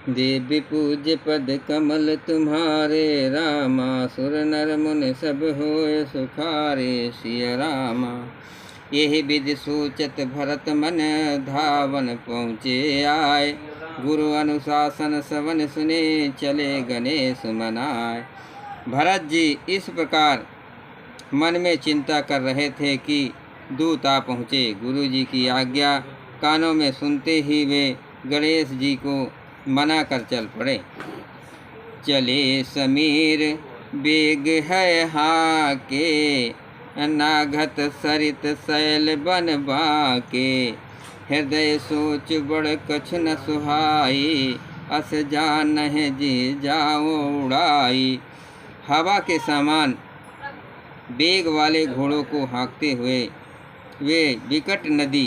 देवी पूज्य पद कमल तुम्हारे, रामा सुर नर मुनि सब होय सुखारे। सिया रामा यही विधि सूचत भरत मन, धावन पहुँचे आए। गुरु अनुशासन सवन सुने, चले गणेश मनाए। भरत जी इस प्रकार मन में चिंता कर रहे थे कि दूत आ पहुँचे। गुरु जी की आज्ञा कानों में सुनते ही वे गणेश जी को मना कर चल पड़े। चले समीर बेग है हाके, नागत सरित शैल बन बाके। हृदय सोच बड़ कछु न सुहाई, अस जानहि जी जाओ उड़ाई। हवा के समान बेग वाले घोड़ों को हाँकते हुए वे विकट नदी,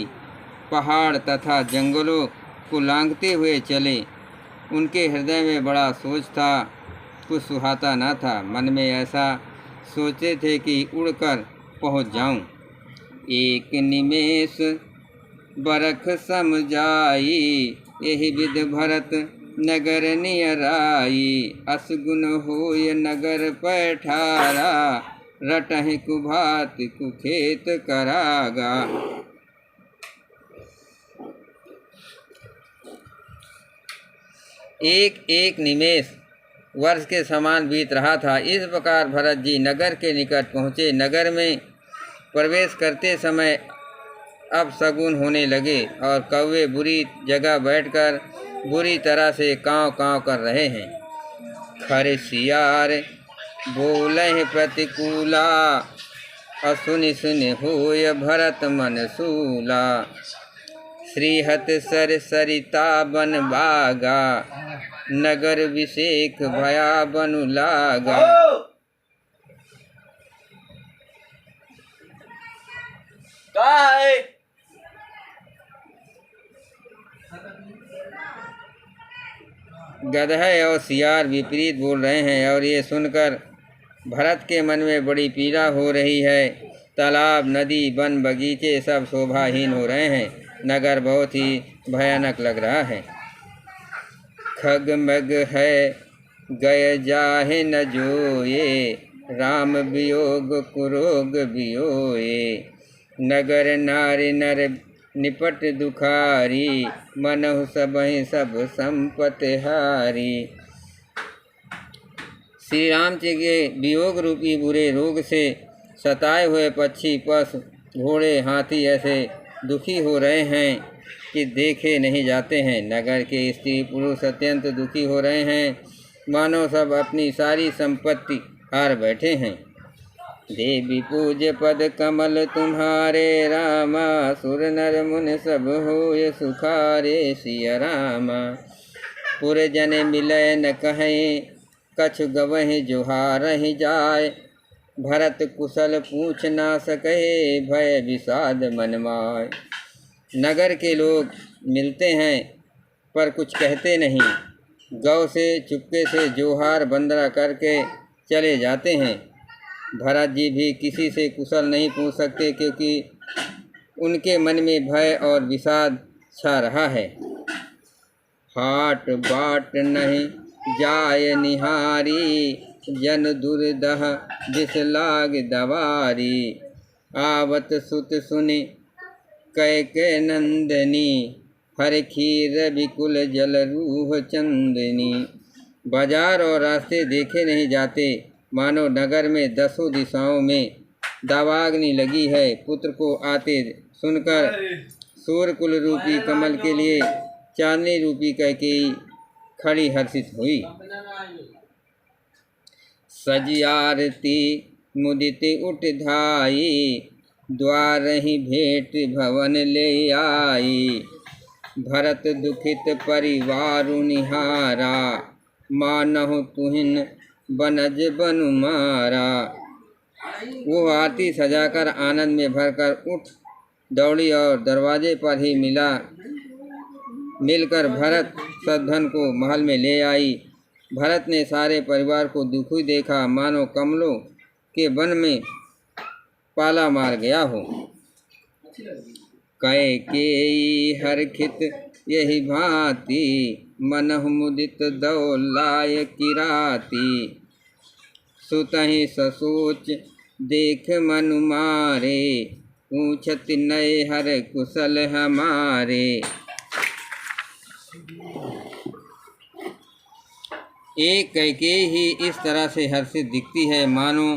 पहाड़ तथा जंगलों को लांघते हुए चले। उनके हृदय में बड़ा सोच था, कुछ सुहाता न था। मन में ऐसा सोचते थे कि उड़कर पहुँच जाऊं। एक निमेष बरख समझाई, यही विध भरत नगर नियराई। असगुन होय नगर पैठारा, रटहि कुभात कुखेत करागा। एक एक निमेष वर्ष के समान बीत रहा था। इस प्रकार भरत जी नगर के निकट पहुँचे। नगर में प्रवेश करते समय अब शगुन होने लगे और कौवे बुरी जगह बैठकर बुरी तरह से काँव काँव कर रहे हैं। खर सियार बोले प्रतिकूला, असुनि सुनि होय भरत मन सूला। श्रीहत सर सरिता बन बागा, नगर विषेक भया बनु लागा। गदहे और सियार विपरीत बोल रहे हैं और ये सुनकर भरत के मन में बड़ी पीड़ा हो रही है। तालाब, नदी, वन, बगीचे सब शोभाहीन हो रहे हैं। नगर बहुत ही भयानक लग रहा है। खग मग है गय जाहे न जोये, राम वियोग कुरोग बियोए। नगर नारी नर निपट दुखारी, मनहु सबहि सब संपत हारी। श्री राम जी के वियोग रूपी बुरे रोग से सताए हुए पक्षी, पशु, घोड़े, हाथी ऐसे दुखी हो रहे हैं कि देखे नहीं जाते हैं। नगर के स्त्री पुरुष अत्यंत दुखी हो रहे हैं, मानो सब अपनी सारी संपत्ति हार बैठे हैं। देवी पूज्य पद कमल तुम्हारे, रामा सुर नर मुनि सब होय सुखारे। सिया रामा पुरजन मिलय न कहें, कछु गवहि जोहारहि जाय। भरत कुशल पूछ ना सके, भय विषाद मन माय। नगर के लोग मिलते हैं पर कुछ कहते नहीं। गौ से चुपके से जोहार बंदरा करके चले जाते हैं। भरत जी भी किसी से कुशल नहीं पूछ सकते, क्योंकि उनके मन में भय और विषाद छा रहा है। हाट बाट नहीं जाय निहारी, जन दुर्दह दिस लाग दवारी। आवत सुत सुनि कैके नंदनी, हर खीर विकुल जल रूह चंदनी। बाजार और रास्ते देखे नहीं जाते, मानो नगर में दसों दिशाओं में दावाग्नि लगी है। पुत्र को आते सुनकर सूर्यकुल रूपी कमल के लिए चांदनी रूपी कैकेयी खड़ी हर्षित हुई। सजी आरती मुदित उठ धाई, द्वार ही भेंट भवन ले आई। भरत दुखित परिवारु निहारा, मानहु तुहिन बनज बनु मारा। वो आरती सजाकर आनंद में भरकर उठ दौड़ी और दरवाजे पर ही मिलकर भरत सद्धन को महल में ले आई। भरत ने सारे परिवार को दुखी देखा, मानो कमलों के वन में पाला मार गया हो। कैकेयी हरखित यही भांति, मनहु मुदित दौलाय किराती। सुतहि ससोच देख मनु मारे, पूछत नए हर कुशल हमारे। एक कैकेयी इस तरह से हर्षित दिखती है मानो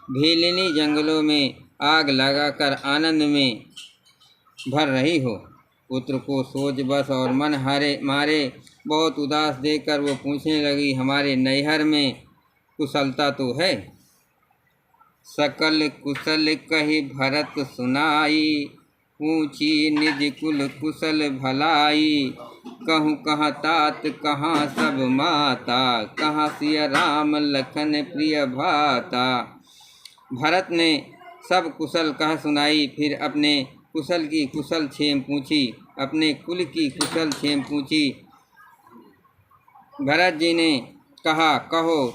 भीलिनी जंगलों में आग लगाकर आनंद में भर रही हो। पुत्र को सोच बस और मन हारे मारे बहुत उदास देखकर वो पूछने लगी, हमारे नैहर में कुशलता तो है? सकल कुशल कही भरत सुनाई, पूछी निज कुल कुशल भलाई। कहूँ कहाँ तात कहाँ सब माता, कहाँ सिया राम लखन प्रिय भाता। भरत ने सब कुशल कह सुनाई, फिर अपने कुशल की कुशल क्षेम पूछी, अपने कुल की कुशल क्षेम पूछी। भरत जी ने कहा, कहो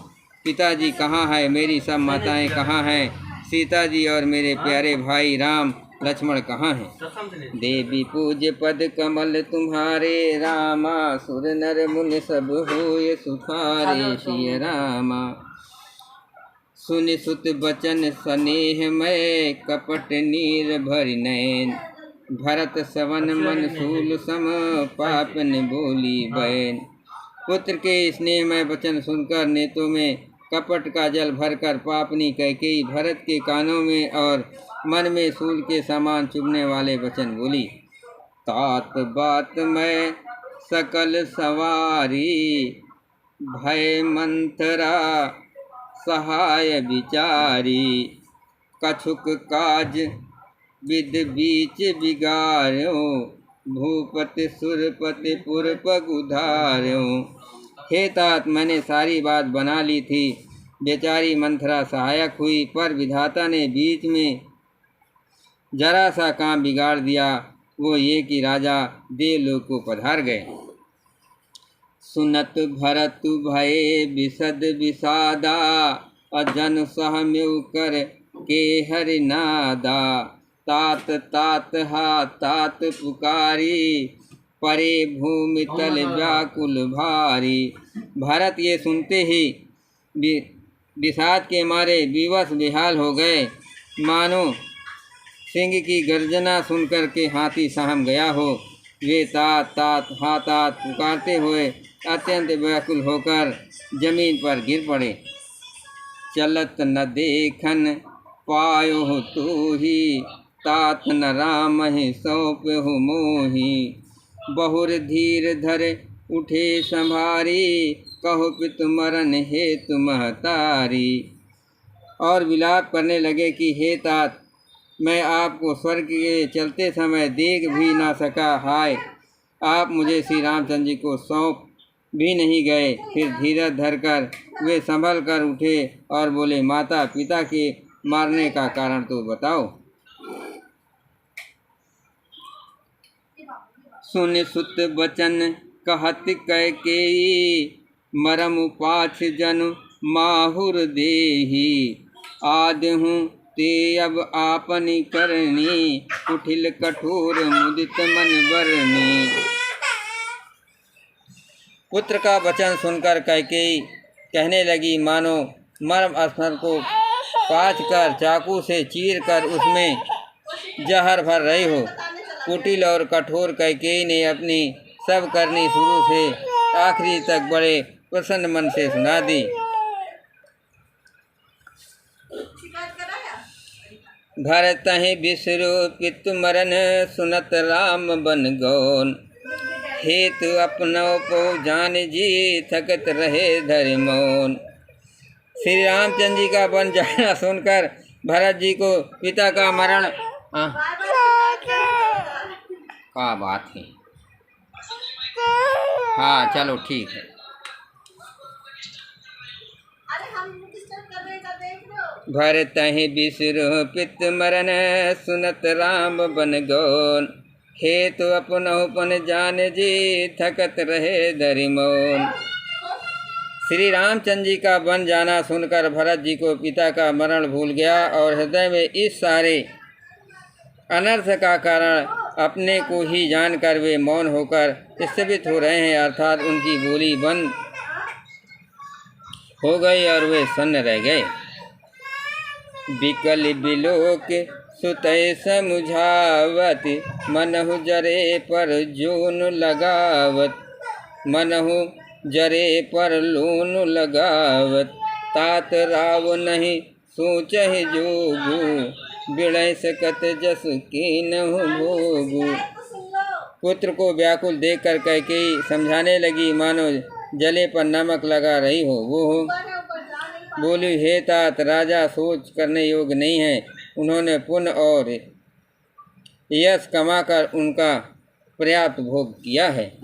पिताजी कहाँ है, मेरी सब माताएं कहाँ हैं, सीता जी और मेरे प्यारे भाई राम लक्ष्मण कहाँ हैं। देवी पूज्य पद कमल तुम्हारे, रामा सुर नर मुनि सब होय सुखारे। सिय रामा सुनि सुत बचन स्नेह में, कपट नीर भरि नैन। भरत सवन मन सूल सम, पापन बोली बैन। पुत्र के स्नेह में वचन सुनकर नेत्रों में कपट का जल भरकर पापनी कैकेयी भरत के कानों में और मन में सूल के समान चुभने वाले वचन बोली। तात बात में सकल सवारी, भय मंथरा सहाय विचारी। कछुक काज विद बीच बिगार्यो, भूपति सुरपति पुरपग उधार्यो। हे तात, मैंने सारी बात बना ली थी, बेचारी मंथरा सहायक हुई, पर विधाता ने बीच में जरा सा काम बिगाड़ दिया, वो ये कि राजा देवलोक को पधार गए। सुनत भरत भये विशद विषादा, अजन सहम्यु कर के हरि नादा। तात तात हा तात पुकारी, परे भूमि तल व्याकुल भारी। भरत ये सुनते ही विषाद के मारे विवश बेहाल हो गए, मानो सिंह की गर्जना सुनकर के हाथी सहम गया हो। वे तात तात हा तात पुकारते हुए अत्यंत व्याकुल होकर जमीन पर गिर पड़े। चलत न देखन पायो तू ही, तात न राम ही सौंपहु मोही। बहुर धीर धर उठे संभारी, कहो पितु मरण हेतु महतारी। और विलाप करने लगे कि हे तात, मैं आपको स्वर्ग के चलते समय देख भी ना सका। हाय, आप मुझे श्री रामचंद्र जी को सौंप भी नहीं गए। फिर धीरज धरकर वे संभल कर उठे और बोले, माता पिता के मारने का कारण तो बताओ। सुन सुत बचन कहत कैकेयी, मरम पाछ जन माहुर देही। आदहु ते अब आपनी करनी, कुटिल कठोर मुदित मन बरनी। पुत्र का वचन सुनकर कैकेयी कहने लगी, मानो मर्म स्थल को पाछ कर चाकू से चीर कर उसमें जहर भर रही हो। कुटिल और कठोर कैकेयी ने अपनी सब करनी शुरू से आखिरी तक बड़े प्रसन्न मन से सुना दी। भरत ही बिसरो पितु मरन, सुनत राम बन गौन। हेतु अपनो पो जान जी, थकत रहे धरि मौन। श्री रामचंद्र जी का बन जाना सुनकर भरत जी को पिता का मरण का बात है। हाँ चलो ठीक है। भरत ही बिसरो पित मरन, सुनत राम बन गौन। हेतु अपनोपन जान जी, थकत रहे धरि मौन। श्री रामचंद्र जी का बन जाना सुनकर भरत जी को पिता का मरण भूल गया और हृदय में इस सारे अनर्थ का कारण अपने को ही जानकर वे मौन होकर स्तब्ध हो रहे हैं, अर्थात उनकी बोली बंद हो गई और वे सन्न रह गए। बिकल बिलोक सुतय समुझावत, मनहु जरे पर जोन लगावत, मनहु जरे पर लोन लगावत, तात राव नहीं सोचहि जोगु, बिड़य सकत जस कीनहु भोगु। पुत्र को व्याकुल देखकर कैकेयी समझाने लगी, मानो जले पर नमक लगा रही हो। वो बोली, हे तात, राजा सोच करने योग्य नहीं है। उन्होंने पुण्य और यश कमाकर उनका पर्याप्त भोग किया है।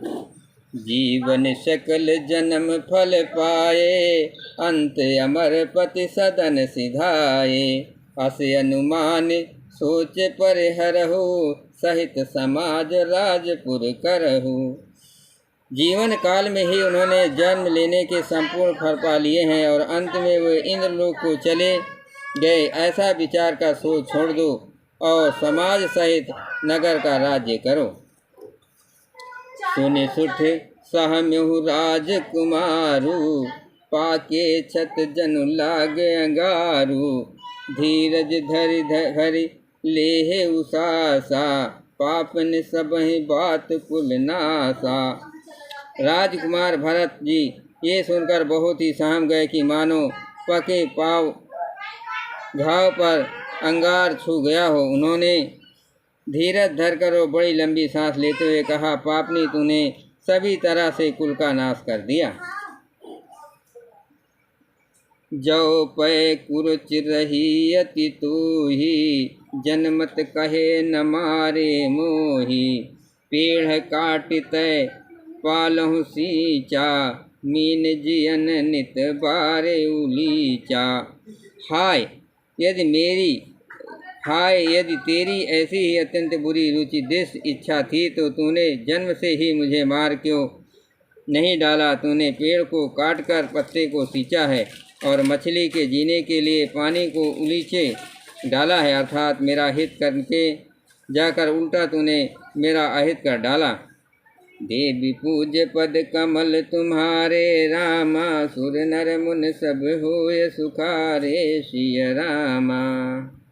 जीवन सकल जन्म फल पाए, अंत अमर पति सदन सिधाए, अस अनुमान सोच परिहरहु, सहित समाज राजपुर करहु। जीवन काल में ही उन्होंने जन्म लेने के संपूर्ण फल पा लिए हैं और अंत में वे इंद्रलोक को चले गए। ऐसा विचार का सोच छोड़ दो और समाज सहित नगर का राज्य करो। सुनि सुठ सहम्यहु राजकुमारु, पाके छत जनु लागे अंगारू, धीरज धरि धरि लेहे उसासा, पापन सबहि बात कुल नासा। राजकुमार भरत जी ये सुनकर बहुत ही सहम गए कि मानो पके पाव घाव पर अंगार छू गया हो। उन्होंने धीरज धरकर और बड़ी लंबी सांस लेते हुए कहा, पापनी, तूने सभी तरह से कुल का नाश कर दिया। जो पै कुरुच रही अति तूही, जनमत कहे न मारे मोही, पेड़ काटित पालहु सींचा, मीन जियन नित बारे उलीचा। हाय यदि तेरी ऐसी ही अत्यंत बुरी रुचि दृष्ट इच्छा थी तो तूने जन्म से ही मुझे मार क्यों नहीं डाला। तूने पेड़ को काटकर पत्ते को सींचा है और मछली के जीने के लिए पानी को उलीचे डाला है, अर्थात मेरा हित करके जाकर उल्टा तूने मेरा अहित कर डाला। देवी पूज्य पद कमल तुम्हारे, रामा, सुर नर मुन सब होय सुखारे, सिय रामा।